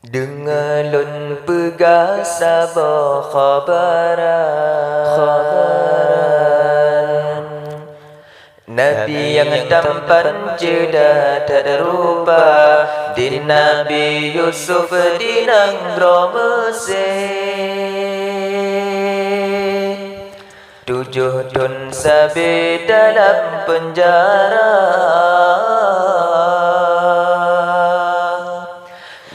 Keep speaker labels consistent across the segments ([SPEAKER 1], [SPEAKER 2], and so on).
[SPEAKER 1] Dengalun pegasaba khabaran Nabi yang tampan ceda tak ada rupa di Nabi Yusuf di Nanggro Mesir 7 tahun sabi dalam penjara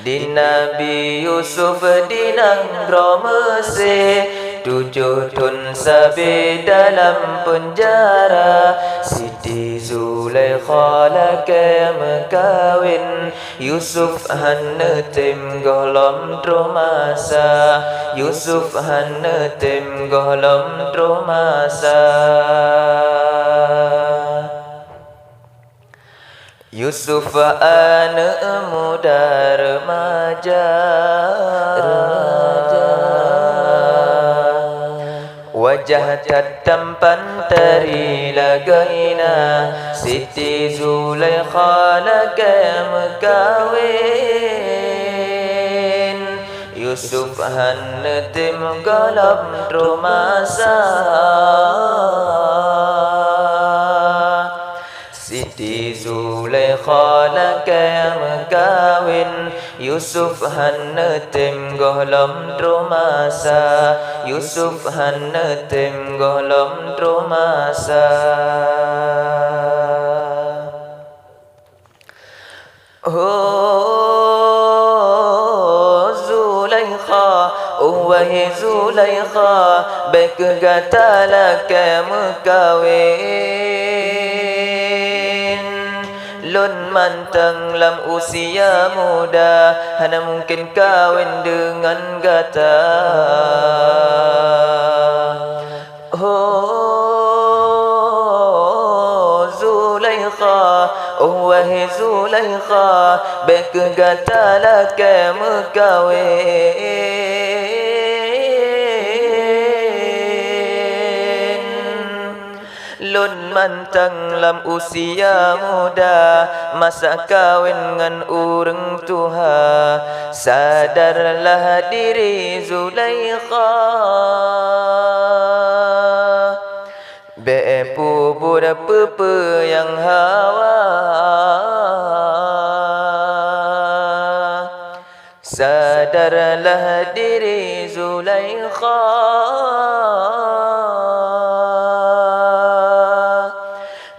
[SPEAKER 1] di Nabi Yusuf di Nanggro Mesir 7 tahun sabi dalam penjara Siti Zulaikha laka makawin Yusuf hannetim golom tromasa Yusuf hannetim golom tromasa Yusuf anak muda remaja Wajah tampan tari lagaina Siti Zulaikha laka makawin Yusuf hannetim golom tromasa Siti Zulaikha laka makawin Yusuf hannetim golom tromasa Yusuf hannetim golom tromasa Oh Zulaikha wahai Zulaikha baik kata laka makawin Lun mantang lam usia muda hana mungkin kawin dengan gata Oh Zulaikha wahai Zulaikha baik gata laka makawin Lun mantang lam usia muda masa kawin ngan urang tuha sadarlah diri Zulaikha bepu budak pepe yang hawa sadarlah diri Zulaikha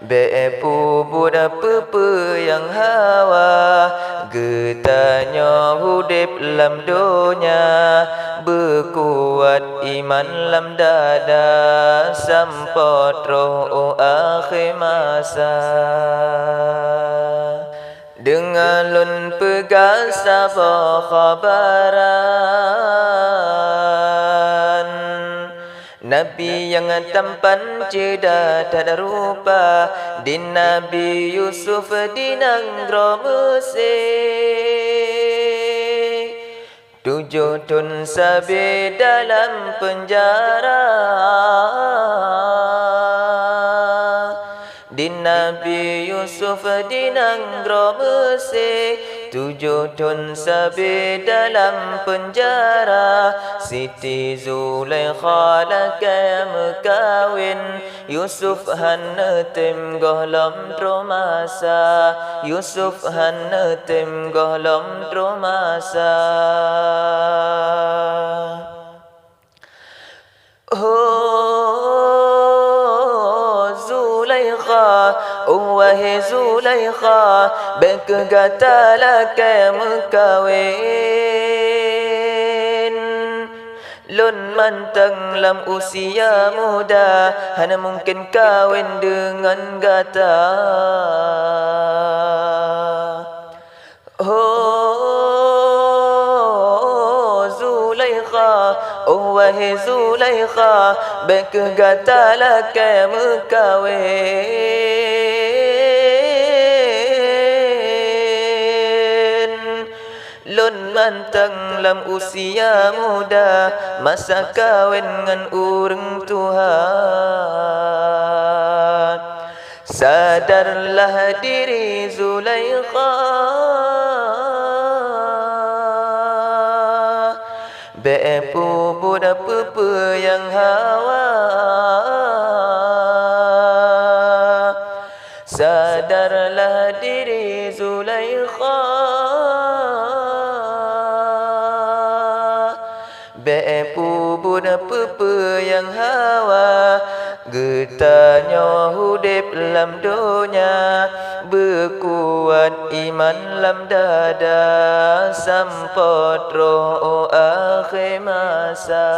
[SPEAKER 1] bepu budak pepe yang hawa getanya hudip lam dunya berkuat iman lam dada sampot roh akhir masa dengan lun pegang sabah khabaran Nabi yang tampan ceda tak ada rupa di Nabi Yusuf di Nanggro Mesir 7 tahun sabi dalam penjara di Nabi Yusuf di Nanggro Mesir 7 tahun sabi dalam penjara Siti Zulaikha laka makawin Yusuf hannetim golom tromasa Yusuf hannetim golom tromasa Oh Zulaikha wahai Zulaikha baik kata laka makawin Lun mantang lam usia muda hana mungkin kawin dengan gata Oh Zulaikha wahai Zulaikha baik kata laka makawin Lun mantang lam usia muda masa kawin ngan urang Tuhan sadarlah diri Zulaikha Bepu budak pepe yang hawa. Sadarlah diri Zulaikha, bepu budak pepe yang hawa. Getanya hudip lam dunia, berkuat iman lam dada, sampai roh akhir masa.